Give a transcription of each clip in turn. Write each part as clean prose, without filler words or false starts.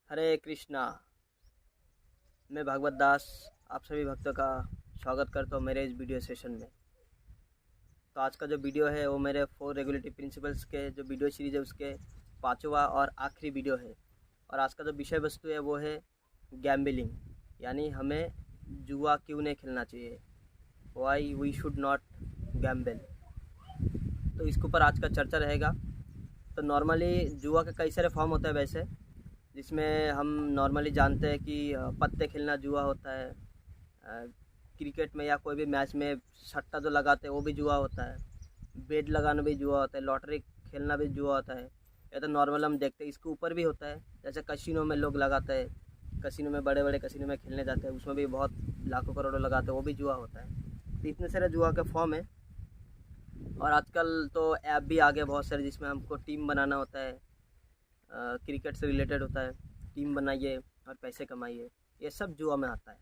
हरे कृष्णा। मैं भागवत दास आप सभी भक्तों का स्वागत करता हूँ मेरे इस वीडियो सेशन में। तो आज का जो वीडियो है वो मेरे 4 रेगुलेटरी प्रिंसिपल्स के जो वीडियो सीरीज है उसके 5वां और आखिरी वीडियो है। और आज का जो विषय वस्तु है वो है गैम्बलिंग, यानी हमें जुआ क्यों नहीं खेलना चाहिए, why we should not gamble. तो इसके ऊपर आज का चर्चा रहेगा। तो नॉर्मली जुआ के कई सारे फॉर्म होते हैं वैसे, जिसमें हम नॉर्मली जानते हैं कि पत्ते खेलना जुआ होता है, क्रिकेट में या कोई भी मैच में सट्टा जो लगाते हैं वो भी जुआ होता है, बेट लगाना भी जुआ होता है, लॉटरी खेलना भी जुआ होता है। या तो नॉर्मल हम देखते हैं इसके ऊपर भी होता है, जैसे कसिनो में लोग लगाते हैं, कसिनो में बड़े बड़े कसिनो में खेलने जाते हैं, उसमें भी बहुत लाखों करोड़ों लगाते हैं, वो भी जुआ होता है। तो इतने सारे जुआ के फॉर्म है। और आजकल तो ऐप भी आ गए बहुत सारे जिसमें हमको टीम बनाना होता है, क्रिकेट से रिलेटेड होता है, टीम बनाइए और पैसे कमाइए, ये सब जुआ में आता है।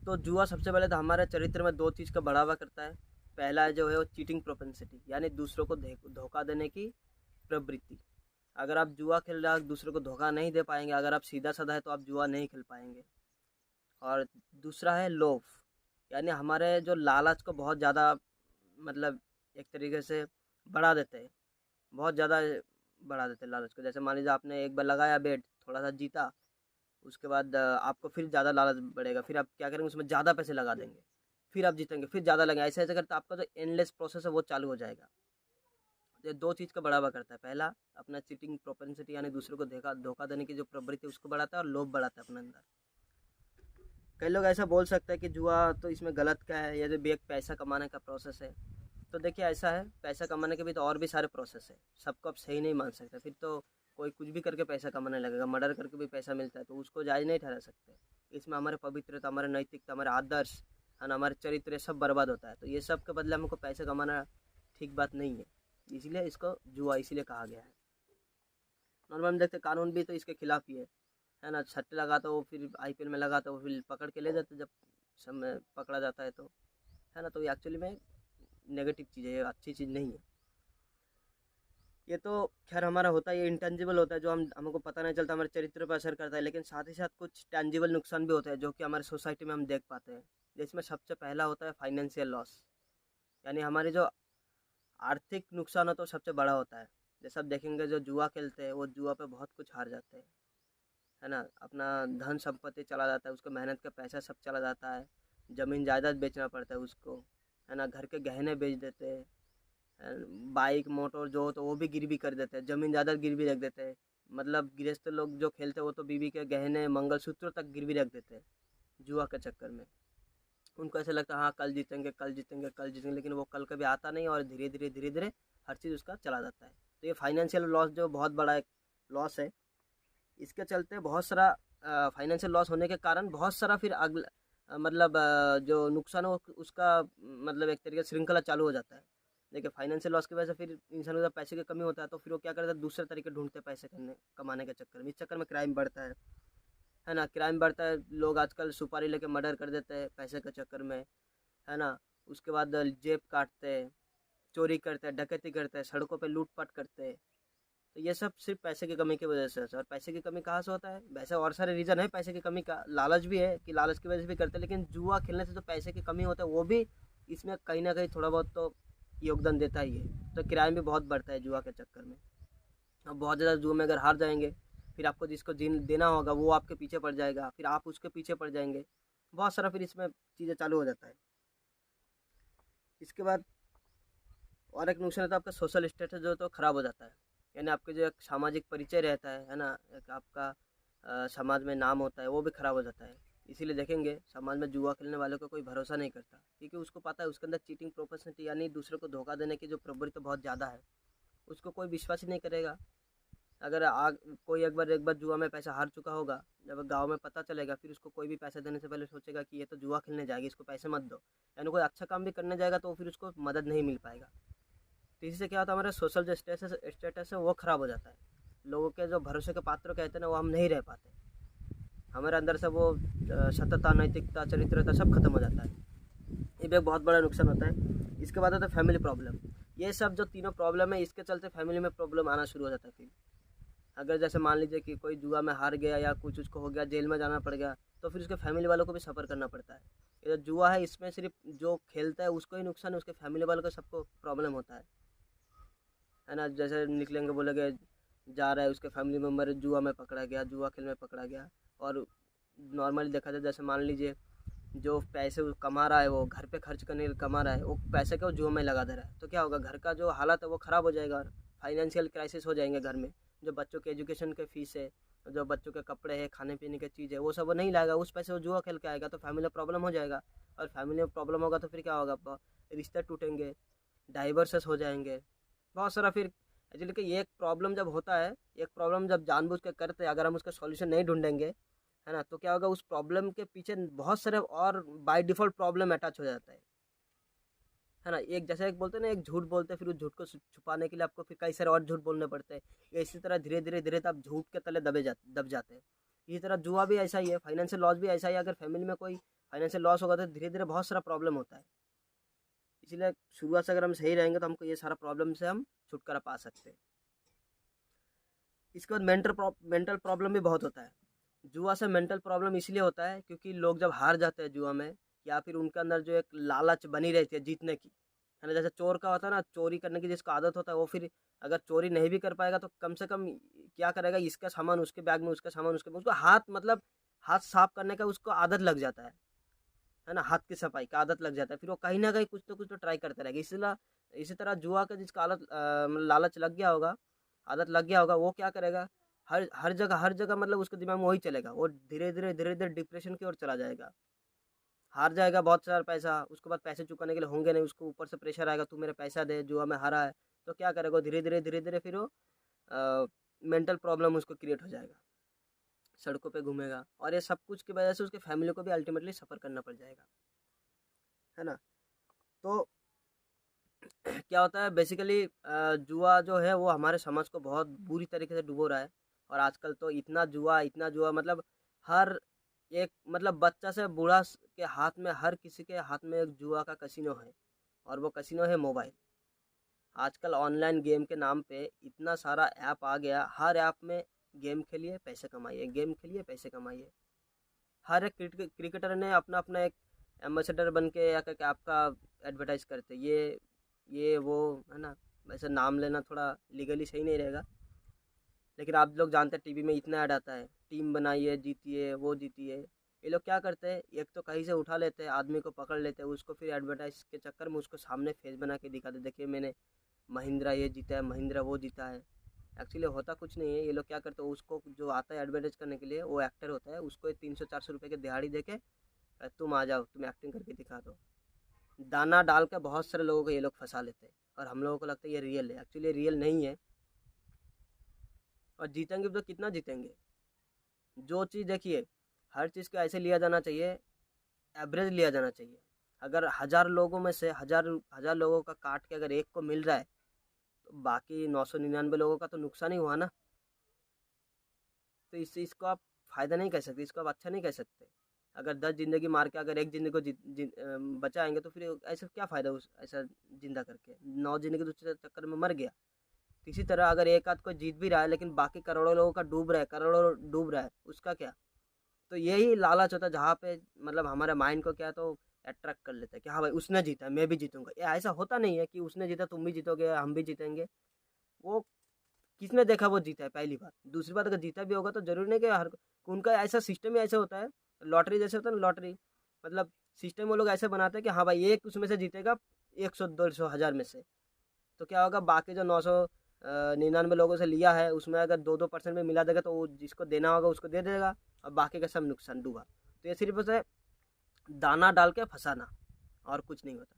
तो जुआ सबसे पहले तो हमारे चरित्र में 2 चीज़ का बढ़ावा करता है। पहला जो है वो चीटिंग प्रोपेंसिटी, यानी दूसरों को धोखा देने की प्रवृत्ति। अगर आप जुआ खेल रहे हो, दूसरों को धोखा नहीं दे पाएंगे, अगर आप सीधा साधा है तो आप जुआ नहीं खेल पाएंगे। और दूसरा है लोभ, यानी हमारे जो लालच को बहुत ज़्यादा, मतलब एक तरीके से बढ़ा देते हैं, बहुत ज़्यादा बढ़ा देते हैं लालच को। जैसे मान लीजिए आपने एक बार लगाया बेट, थोड़ा सा जीता, उसके बाद आपको फिर ज़्यादा लालच बढ़ेगा, फिर आप क्या करेंगे, उसमें ज़्यादा पैसे लगा देंगे, फिर आप जीतेंगे, फिर ज़्यादा लगेंगे, ऐसे ऐसे करते आपका जो एंडलेस प्रोसेस है वो चालू हो जाएगा। ये 2 चीज़ का बढ़ावा करता है। पहला अपना चीटिंग प्रोपेंसिटी, यानी दूसरों को धोखा देने की जो प्रवृत्ति उसको बढ़ाता है, और लोभ बढ़ाता है अपने अंदर। कई लोग ऐसा बोल सकते हैं कि जुआ तो इसमें गलत क्या है, ये तो भी एक पैसा कमाने का प्रोसेस है। तो देखिए ऐसा है, पैसा कमाने के भी तो और भी सारे प्रोसेस है, सबको आप सही नहीं मान सकते। फिर तो कोई कुछ भी करके पैसा कमाने लगेगा, मर्डर करके भी पैसा मिलता है, तो उसको जायज़ नहीं ठहरा सकते। इसमें हमारे पवित्रता, हमारे नैतिकता, हमारे आदर्श है ना, हमारे चरित्र सब बर्बाद होता है। तो ये सब के बदले हमको पैसा कमाना ठीक बात नहीं है, इसलिए इसको जुआ इसीलिए कहा गया है। नॉर्मल हम देखते कानून भी तो इसके खिलाफ ही है ना। सट्टे लगाता हो, फिर आईपीएल में लगाता हो, फिर पकड़ के ले जाते, जब सब में पकड़ा जाता है तो, है ना। तो ये एक्चुअली में नेगेटिव चीज़ है, ये अच्छी चीज़ नहीं है। ये तो खैर हमारा होता है, ये इंटेंजिबल होता है, जो हमको पता नहीं चलता, हमारे चरित्र पर असर करता है। लेकिन साथ ही साथ कुछ टेंजिबल नुकसान भी होते हैं जो कि हमारे सोसाइटी में हम देख पाते हैं। जिसमें सबसे पहला होता है फाइनेंशियल लॉस, यानी हमारी जो आर्थिक नुकसान हो तो सबसे बड़ा होता है। जैसे आप देखेंगे जो जुआ खेलते हैं वो जुआ पे बहुत कुछ हार जाते हैं, है ना। अपना धन संपत्ति चला जाता है, उसको मेहनत का पैसा सब चला जाता है, ज़मीन जायदाद बेचना पड़ता है उसको, है ना। घर के गहने बेच देते हैं, बाइक मोटर जो हो तो वो भी गिरवी कर देते हैं, ज़मीन ज़्यादा गिरवी रख देते हैं। मतलब गृहस्थ लोग जो खेलते हैं वो तो बीवी के गहने मंगलसूत्र तक गिरवी रख देते हैं जुआ के चक्कर में। उनको ऐसा लगता है हाँ कल जीतेंगे, कल जीतेंगे, कल जीतेंगे, लेकिन वो कल कभी आता नहीं, और धीरे धीरे धीरे धीरे हर चीज़ उसका चला जाता है। तो ये फाइनेंशियल लॉस जो बहुत बड़ा एक लॉस है, इसके चलते बहुत सारा फाइनेंशियल लॉस होने के कारण बहुत सारा फिर अगला मतलब जो नुकसान हो उसका मतलब एक तरीके से श्रृंखला चालू हो जाता है। देखिए फाइनेंशियल लॉस की वजह से फिर इंसान को जब पैसे की कमी होता है तो फिर वो क्या करता है, दूसरे तरीके ढूंढते हैं पैसे करने कमाने के चक्कर में। इस चक्कर में क्राइम बढ़ता है ना। क्राइम बढ़ता है, लोग आजकल सुपारी लेके मर्डर कर देते हैं पैसे के चक्कर में, है ना। उसके बाद जेब काटते हैं, चोरी करते हैं, डकैती करते हैं, सड़कों पे लूटपाट करते हैं। तो ये सब सिर्फ पैसे की कमी की वजह से है। और पैसे की कमी कहाँ से होता है, वैसे और सारे रीज़न है पैसे की कमी का। लालच भी है कि लालच की वजह से भी करते हैं, लेकिन जुआ खेलने से जो पैसे की कमी होता है वो भी इसमें कहीं ना कहीं थोड़ा बहुत तो योगदान देता ही है। तो क्राइम भी बहुत बढ़ता है जुआ के चक्कर में। अब बहुत ज़्यादा जुआ में अगर हार जाएंगे, फिर आपको जिसको देना होगा वो आपके पीछे पड़ जाएगा, फिर आप उसके पीछे पड़ जाएंगे, बहुत सारा फिर इसमें चीज़ें चालू हो जाता है। इसके बाद और एक नुकसान होता है, आपका सोशल स्टेटस जो तो ख़राब हो जाता है, यानी आपके जो एक सामाजिक परिचय रहता है ना, एक आपका समाज में नाम होता है वो भी ख़राब हो जाता है। इसीलिए देखेंगे समाज में जुआ खेलने वालों को कोई भरोसा नहीं करता, क्योंकि उसको पता है उसके अंदर चीटिंग प्रोपेंसिटी यानी दूसरे को धोखा देने की जो प्रवृत्ति बहुत ज़्यादा है, उसको कोई विश्वास ही नहीं करेगा। अगर कोई एक बार जुआ में पैसा हार चुका होगा, जब गांव में पता चलेगा, फिर उसको कोई भी पैसा देने से पहले सोचेगा कि ये तो जुआ खेलने जाएगी, इसको पैसे मत दो। यानी कोई अच्छा काम भी करने जाएगा तो फिर उसको मदद नहीं मिल पाएगा। तो इसी से क्या होता है, हमारा सोशल जो स्टेटस है वो ख़राब हो जाता है। लोगों के जो भरोसे के पात्र कहते हैं ना, वो हम नहीं रह पाते। हमारे अंदर से वो सत्यता, नैतिकता, चरित्रता सब खत्म हो जाता है। ये भी एक बहुत बड़ा नुकसान होता है। इसके बाद होता है फैमिली प्रॉब्लम। ये सब जो तीनों प्रॉब्लम है, इसके चलते फैमिली में प्रॉब्लम आना शुरू हो जाता है। फिर अगर जैसे मान लीजिए कि कोई जुआ में हार गया या कुछ उसको हो गया, जेल में जाना पड़ गया, तो फिर उसके फैमिली वालों को भी सफ़र करना पड़ता है। ये जो जुआ है इसमें सिर्फ जो खेलता है उसको ही नुकसान है, उसके फैमिली वालों को सबको प्रॉब्लम होता है ना। जैसे निकलेंगे बोलेंगे जा रहा है, उसके फैमिली मेम्बर जुआ में पकड़ा गया, जुआ खेल में पकड़ा गया। और नॉर्मली देखा जाए, जैसे मान लीजिए जो पैसे वो कमा रहा है, वो घर पे खर्च करने के लिए कमा रहा है, वो पैसे को जुआ में लगा दे रहा है, तो क्या होगा, घर का जो हालत है वो ख़राब हो जाएगा और फाइनेंशियल क्राइसिस हो जाएंगे घर में। जो बच्चों के एजुकेशन के फीस है, जो बच्चों के कपड़े हैं, खाने पीने की चीज़ है, वो सब वो नहीं लाएगा, उस पैसे वो जुआ खेल के आएगा, तो फैमिली में प्रॉब्लम हो जाएगा। और फैमिली में प्रॉब्लम होगा तो फिर क्या होगा, रिश्ते टूटेंगे, डाइवर्सेस हो जाएंगे, बहुत सारा फिर। एक्चुअली कि ये एक प्रॉब्लम जब होता है, एक प्रॉब्लम जब जानबूझ के करते हैं, अगर हम उसका सॉल्यूशन नहीं ढूंढेंगे, है ना, तो क्या होगा, उस प्रॉब्लम के पीछे बहुत सारे और बाय डिफ़ॉल्ट प्रॉब्लम अटैच हो जाता है ना। एक जैसे एक बोलते हैं ना, एक झूठ बोलते हैं, फिर उस झूठ को छुपाने के लिए आपको फिर कई सारे और झूठ बोलने पड़ते हैं। ये इसी तरह धीरे धीरे धीरे आप झूठ के तले दब जाते हैं। इसी तरह जुआ भी ऐसा ही है, फाइनेंशियल लॉस भी ऐसा ही है। अगर फैमिली में कोई फाइनेंशियल लॉस होगा तो धीरे धीरे बहुत सारा प्रॉब्लम होता है। इसलिए शुरुआत से अगर हम सही रहेंगे तो हमको ये सारा प्रॉब्लम से हम छुटकारा पा सकते हैं। इसके बाद मेंटल प्रॉब्लम भी बहुत होता है। जुआ से मेंटल प्रॉब्लम इसलिए होता है क्योंकि लोग जब हार जाते हैं जुआ में, या फिर उनके अंदर जो एक लालच बनी रहती है जीतने की, है ना। जैसे चोर का होता है ना, चोरी करने की जिसको आदत होता है, वो फिर अगर चोरी नहीं भी कर पाएगा तो कम से कम क्या करेगा, इसका सामान उसके बैग में, उसका सामान उसके, उसको हाथ मतलब हाथ साफ करने का उसको आदत लग जाता है ना, हाथ की सफाई का आदत लग जाता है। फिर वो कहीं ना कहीं कुछ तो ट्राई करते रहेगा। इसलिए इसी तरह जुआ का जिसका लालच लग गया होगा, आदत लग गया होगा, वो क्या करेगा, हर जगह मतलब उसके दिमाग में वही चलेगा। वो धीरे धीरे डिप्रेशन की ओर चला जाएगा, हार जाएगा बहुत सारा पैसा, उसके बाद पैसे चुकाने के लिए होंगे नहीं, उसको ऊपर से प्रेशर आएगा, तू मेरे पैसा दे, जुआ में हारा है। तो क्या करेगा, धीरे धीरे फिर वो मेंटल प्रॉब्लम उसको क्रिएट हो जाएगा, सड़कों पे घूमेगा, और ये सब कुछ की वजह से उसके फैमिली को भी अल्टीमेटली सफ़र करना पड़ जाएगा, है ना। तो क्या होता है बेसिकली, जुआ जो है वो हमारे समाज को बहुत बुरी तरीके से डुबो रहा है। और आजकल तो इतना जुआ मतलब हर एक मतलब बच्चा से बूढ़ा के हाथ में, हर किसी के हाथ में एक जुआ का कसिनो है, और वो कसिनो है मोबाइल। आजकल ऑनलाइन गेम के नाम पे इतना सारा ऐप आ गया, हर ऐप में गेम खेलिए पैसे कमाइए, गेम खेलिए पैसे कमाइए। हर एक क्रिकेटर ने अपना अपना एक एम्बेसडर बन के या करके आपका एडवर्टाइज करते, ये वो, है ना। वैसे नाम लेना थोड़ा लीगली सही नहीं रहेगा, लेकिन आप लोग जानते हैं टीवी में इतना ऐड आता है, टीम बनाइए, जीतिए, वो जीतिए। ये लोग क्या करते हैं, एक तो कहीं से उठा लेते हैं, आदमी को पकड़ लेते हैं, उसको फिर एडवर्टाइज के चक्कर में उसको सामने फेस बना के दिखाते, देखिए मैंने महिंद्रा ये जीता है, महिंद्रा वो जीता है। एक्चुअली होता कुछ नहीं है। ये लोग क्या करते हैं, उसको जो आता है एडवर्टाइज करने के लिए, वो एक्टर होता है, उसको 300-400 रुपये की दिहाड़ी दे के तुम आ जाओ, तुम एक्टिंग करके दिखा दो, दाना डाल के बहुत सारे लोगों को ये लोग फंसा लेते हैं। और हम लोगों को लगता है ये रियल है, एक्चुअली रियल नहीं है। और जीतेंगे भी तो कितना जीतेंगे। जो चीज़ देखिए, हर चीज़ को ऐसे लिया जाना चाहिए, एवरेज लिया जाना चाहिए। अगर 1000 लोगों में से हजार हजार लोगों का काट के अगर एक को मिल रहा है, तो बाकी 999 लोगों का तो नुकसान ही हुआ ना। तो इसको आप फ़ायदा नहीं कह सकते, इसको आप अच्छा नहीं कह सकते। अगर 10 ज़िंदगी मार के अगर एक ज़िंदगी को बचाएंगे, तो फिर ऐसा क्या फ़ायदा उस ऐसा जिंदा करके, 9 ज़िंदगी दूसरे चक्कर में मर गया। तो इसी तरह अगर एक आध कोई जीत भी रहा है, लेकिन बाकी करोड़ों लोगों का डूब रहा है, करोड़ों डूब रहा है, उसका क्या। तो यही लालच होता है, जहाँ पे मतलब हमारे माइंड को क्या है, तो अट्रैक्ट कर लेता है कि हाँ भाई उसने जीता है मैं भी जीतूंगा। ये ऐसा होता नहीं है कि उसने जीता तुम भी जीतोगे, हम भी जीतेंगे। वो किसने देखा वो जीता है, पहली बात। दूसरी बात, अगर जीता भी होगा तो जरूरी नहीं कि हर उनका ऐसा सिस्टम ही ऐसे होता है। लॉटरी जैसे होता है ना, लॉटरी मतलब सिस्टम वो लोग ऐसे बनाते हैं कि हाँ भाई एक उसमें से जीतेगा, 100 200 1000 में से। तो क्या होगा, बाकी जो 999 लोगों से लिया है उसमें अगर 2-2% में मिला देगा, तो वो जिसको देना होगा उसको दे देगा, और बाकी का सब नुकसान डूबा। तो ये सिर्फ उसे दाना डाल के फंसाना, और कुछ नहीं होता।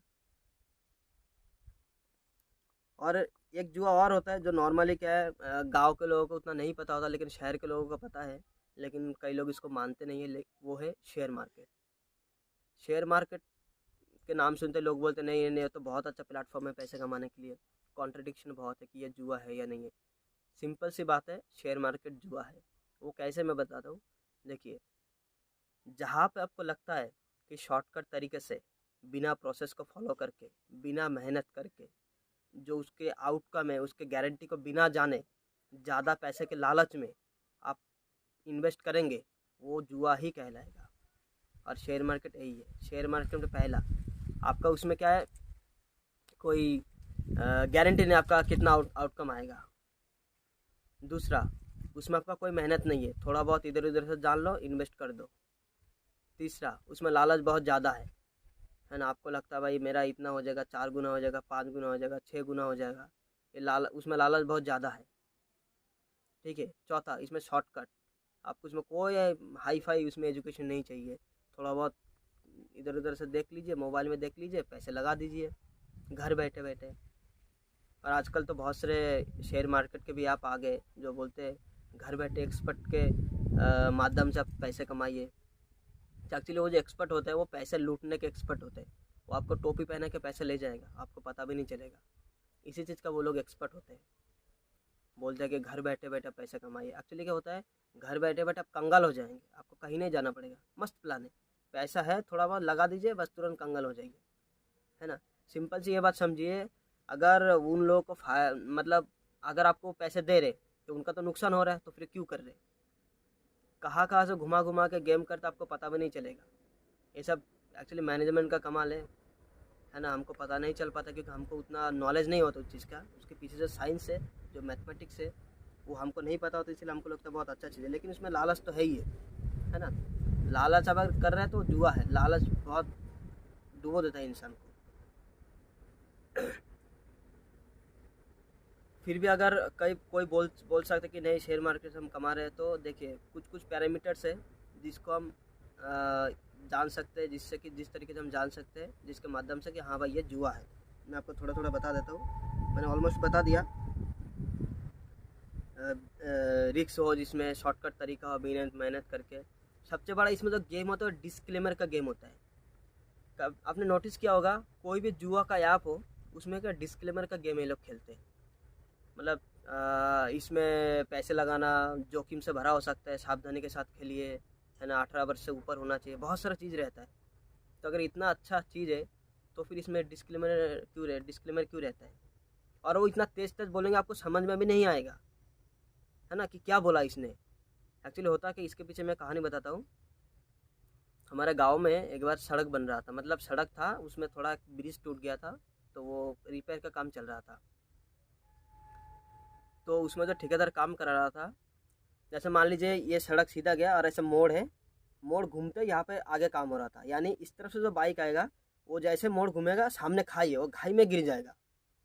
और एक जुआ और होता है जो नॉर्मली क्या है, गांव के लोगों को उतना नहीं पता होता, लेकिन शहर के लोगों को पता है, लेकिन कई लोग इसको मानते नहीं है। वो है शेयर मार्केट। शेयर मार्केट के नाम सुनते लोग बोलते नहीं नहीं, ये तो बहुत अच्छा प्लेटफॉर्म है पैसे कमाने के लिए। कॉन्ट्रडिक्शन बहुत है कि ये जुआ है या नहीं है। सिंपल सी बात है, शेयर मार्केट जुआ है। वो कैसे, मैं बताता हूँ। देखिए, जहाँ पे आपको लगता है कि शॉर्टकट तरीके से, बिना प्रोसेस को फॉलो करके, बिना मेहनत करके, जो उसके आउटकम है उसके गारंटी को बिना जाने ज़्यादा पैसे के लालच में आप इन्वेस्ट करेंगे, वो जुआ ही कहलाएगा। और शेयर मार्केट यही है। शेयर मार्केट में पहला आपका उसमें क्या है, कोई गारंटी नहीं आपका कितना आउटकम आएगा। दूसरा, उसमें आपका कोई मेहनत नहीं है, थोड़ा बहुत इधर उधर से जान लो, इन्वेस्ट कर दो। तीसरा, उसमें लालच बहुत ज़्यादा है ना। आपको लगता है भाई मेरा इतना हो जाएगा, 4 गुना हो जाएगा, 5 गुना हो जाएगा, 6 गुना हो जाएगा, ये उसमें लालच बहुत ज़्यादा है। ठीक है। चौथा, इसमें शॉर्टकट, आपको उसमें कोई हाई फाई उसमें एजुकेशन नहीं चाहिए, थोड़ा बहुत इधर उधर से देख लीजिए, मोबाइल में देख लीजिए, पैसे लगा दीजिए घर बैठे बैठे। और आजकल तो बहुत सारे शेयर मार्केट के भी ऐप आ गए जो बोलते हैं घर बैठे एक्सपर्ट के माध्यम से आप पैसे कमाइए। एक्चुअली वो जो एक्सपर्ट होते हैं वो पैसे लूटने के एक्सपर्ट होते हैं, वो आपको टोपी पहना के पैसे ले जाएगा, आपको पता भी नहीं चलेगा। इसी चीज़ का वो लोग एक्सपर्ट होते हैं, बोलते हैं कि घर बैठे बैठे पैसे कमाइए। एक्चुअली क्या होता है, घर बैठे बैठे आप कंगाल हो जाएंगे, आपको कहीं नहीं जाना पड़ेगा। मस्त प्लान है, पैसा है थोड़ा बहुत लगा दीजिए, बस तुरंत कंगाल हो जाइए, है ना। सिंपल सी ये बात समझिए, अगर उन लोगों को मतलब अगर आपको पैसे दे रहे तो उनका तो नुकसान हो रहा है, तो फिर क्यों कर रहे? कहाँ कहाँ से घुमा घुमा के गेम करते आपको पता भी नहीं चलेगा। ये सब एक्चुअली मैनेजमेंट का कमाल है ना। हमको पता नहीं चल पाता क्योंकि हमको उतना नॉलेज नहीं होता उस चीज़ का, उसके पीछे जो साइंस है, जो मैथमेटिक्स है, वो हमको नहीं पता होता, इसलिए हमको लगता है बहुत अच्छा चीज़ है। लेकिन उसमें लालच तो है ही है ना। लालच अगर कर रहे हैं तो जुआ है, लालच बहुत डुबो देता है इंसान को। फिर भी अगर कोई बोल सकते कि नहीं शेयर मार्केट से हम कमा रहे हैं, तो देखिए कुछ पैरामीटर्स है जिसको हम जान सकते हैं, जिससे कि जिस तरीके से हम जान सकते हैं, जिसके माध्यम से कि हाँ भाई ये जुआ है। मैं आपको थोड़ा थोड़ा बता देता हूँ, मैंने ऑलमोस्ट बता दिया। रिक्स हो जिसमें शॉर्टकट तरीका हो, मेहनत करके। सबसे बड़ा इसमें जो गेम होता है डिस्क्लेमर का गेम होता है। आपने नोटिस किया होगा कोई भी जुआ का ऐप हो उसमें क्या डिस्क्लेमर का गेम ये लोग खेलते हैं। मतलब इसमें पैसे लगाना जोखिम से भरा हो सकता है, सावधानी के साथ खेलिए, है ना, 18 वर्ष से ऊपर होना चाहिए, बहुत सारा चीज़ रहता है। तो अगर इतना अच्छा चीज़ है तो फिर इसमें डिस्क्लेमर क्यों रहता है? और वो इतना तेज बोलेंगे आपको समझ में भी नहीं आएगा, है ना, कि क्या बोला इसने। एक्चुअली होता है कि इसके पीछे मैं कहानी बताता हूँ। हमारे गांव में एक बार सड़क बन रहा था, मतलब सड़क था उसमें थोड़ा ब्रिज टूट गया था, तो वो रिपेयर का काम चल रहा था। तो उसमें जो ठेकेदार काम करा रहा था, जैसे मान लीजिए ये सड़क सीधा गया और ऐसे मोड़ है, मोड़ घूमते यहाँ पे आगे काम हो रहा था, यानी इस तरफ से जो बाइक आएगा वो जैसे मोड़ घूमेगा सामने खाई है, वो खाई में गिर जाएगा,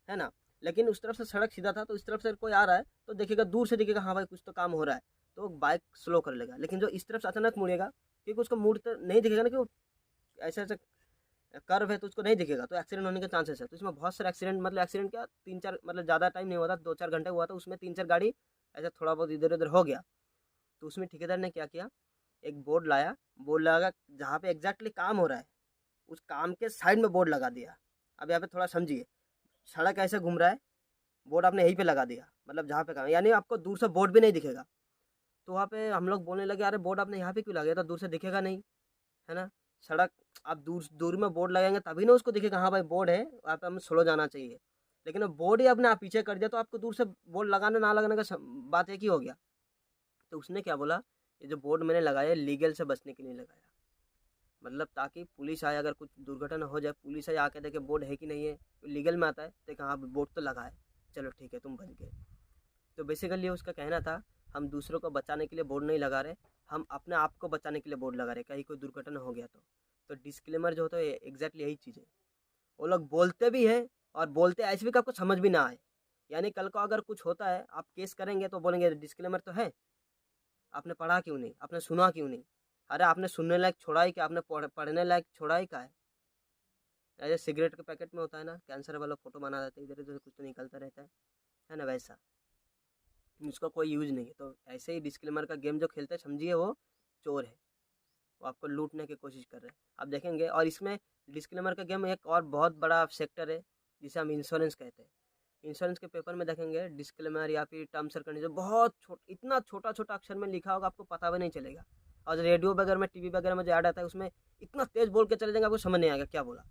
है ना। लेकिन उस तरफ से सड़क सीधा था, तो इस तरफ से कोई आ रहा है तो देखेगा, दूर से दिखेगा हाँ भाई कुछ तो काम हो रहा है, तो बाइक स्लो कर लेगा। लेकिन जो इस तरफ से अचानक मुड़ेगा, क्योंकि उसको मुड़ते नहीं दिखेगा ना, कि ऐसे ऐसे कर्व है तो उसको नहीं दिखेगा, तो एक्सीडेंट होने के चांसेस है। तो इसमें बहुत सारे एक्सीडेंट, मतलब एक्सीडेंट क्या 3-4, मतलब ज़्यादा टाइम नहीं हुआ था, 2-4 घंटे हुआ था, उसमें 3-4 गाड़ी ऐसे थोड़ा बहुत इधर उधर हो गया। तो उसमें ठेकेदार ने क्या किया, एक बोर्ड लाया, बोर्ड लगा जहाँ पे एग्जैक्टली काम हो रहा है उस काम के साइड में बोर्ड लगा दिया। अब यहाँ पे थोड़ा समझिए, सड़क ऐसे घूम रहा है, बोर्ड आपने यहीं पे लगा दिया, मतलब जहाँ पे काम, यानी आपको दूर से बोर्ड भी नहीं दिखेगा। तो वहाँ पे हम लोग बोलने लगे, अरे बोर्ड आपने यहाँ पे क्यों लगाया, तो दूर से दिखेगा नहीं, है ना। सड़क आप दूर दूर में बोर्ड लगाएंगे तभी ना उसको दिखेगा हाँ भाई बोर्ड है, वहाँ पे हमें स्लो जाना चाहिए। लेकिन अब बोर्ड ही अपने आप पीछे कर दिया, तो आपको दूर से बोर्ड लगाने ना लगाने का बात एक ही हो गया। तो उसने क्या बोला, ये जो बोर्ड मैंने लगाया लीगल से बचने के लिए लगाया, मतलब ताकि पुलिस आए, अगर कुछ दुर्घटना हो जाए, पुलिस आए आके देखे बोर्ड है कि नहीं है, तो लीगल में आता है, देखा हाँ बोर्ड तो लगा है, चलो ठीक है तुम बच गए। तो बेसिकली उसका कहना था, हम दूसरों को बचाने के लिए बोर्ड नहीं लगा रहे, हम अपने आप को बचाने के लिए बोर्ड लगा रहे, कहीं कोई दुर्घटना हो गया तो डिस्क्लेमर जो होता है एग्जैक्टली यही चीज़ है। वो लोग बोलते भी है और बोलते ऐसे भी कि आपको समझ भी ना आए, यानी कल को अगर कुछ होता है आप केस करेंगे तो बोलेंगे डिस्क्लेमर तो है, आपने पढ़ा क्यों नहीं, आपने सुना क्यों नहीं। अरे आपने सुनने लायक छोड़ा ही क्या, आपने पढ़ने लायक छोड़ा ही क्या है। ऐसे सिगरेट के पैकेट में होता है ना, कैंसर वाला फोटो बना देते हैं, इधर उधर कुछ तो निकलता रहता है ना, वैसा उसका कोई यूज नहीं है। तो ऐसे ही डिस्क्लेमर का गेम जो खेलते हैं समझिए वो चोर है, वो आपको लूटने की कोशिश कर रहे हैं, आप देखेंगे। और इसमें डिस्क्लेमर का गेम एक और बहुत बड़ा सेक्टर है जिसे हम इंश्योरेंस कहते हैं। इंश्योरेंस के पेपर में देखेंगे डिस्क्लेमर या फिर टर्म्स एंड कंडीशन बहुत इतना छोटा छोटा अक्षर में लिखा होगा, आपको पता भी नहीं चलेगा। और रेडियो वगैरह में, टीवी वगैरह में जो ऐड आता है उसमें इतना तेज बोल के चले जाएंगे, आपको समझ नहीं आएगा क्या बोला,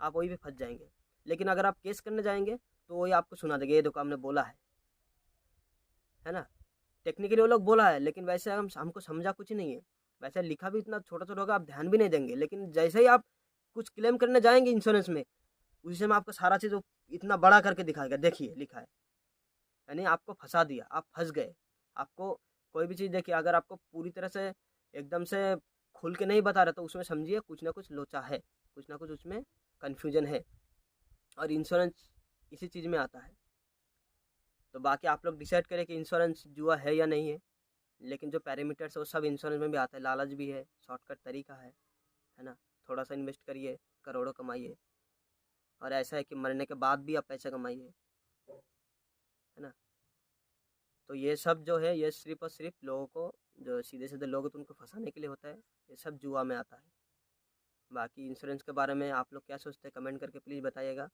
आप वही पे फंस जाएंगे। लेकिन अगर आप केस करने जाएंगे तो वही आपको सुना देगा, ये देखो हमने बोला है। है ना। टेक्निकली वो लोग बोला है, लेकिन वैसे हमको समझा कुछ नहीं है। वैसे लिखा भी इतना छोटा-छोटा होगा, आप ध्यान भी नहीं देंगे, लेकिन जैसे ही आप कुछ क्लेम करने जाएँगे इंश्योरेंस में, उसी समय आपको सारा चीज़ वो इतना बड़ा करके दिखाएगा, देखिए लिखा है। यानी आपको फँसा दिया, आप फँस गए। आपको कोई भी चीज़ देखिए, अगर आपको पूरी तरह से एकदम से खुल के नहीं बता रहा, तो उसमें समझिए कुछ ना कुछ लोचा है, कुछ ना कुछ उसमें कन्फ्यूज़न है, और इंश्योरेंस इसी चीज़ में आता है। तो बाकी आप लोग डिसाइड करें कि इंश्योरेंस जुआ है या नहीं है। लेकिन जो पैरामीटर्स है वो सब इंश्योरेंस में भी आता है, लालच भी है, शॉर्टकट तरीका है ना। थोड़ा सा इन्वेस्ट करिए, करोड़ों कमाइए, और ऐसा है कि मरने के बाद भी आप पैसे कमाइए, है ना। तो ये सब जो है, ये सिर्फ और सिर्फ लोगों को, जो सीधे सीधे लोग हैं, तो उनको फंसाने के लिए होता है। ये सब जुआ में आता है। बाकी इंश्योरेंस के बारे में आप लोग क्या सोचते हैं, कमेंट करके प्लीज़ बताइएगा।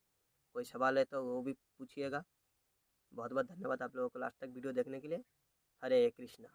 कोई सवाल है तो वो भी पूछिएगा। बहुत बहुत धन्यवाद आप लोगों को लास्ट तक वीडियो देखने के लिए। हरे कृष्णा।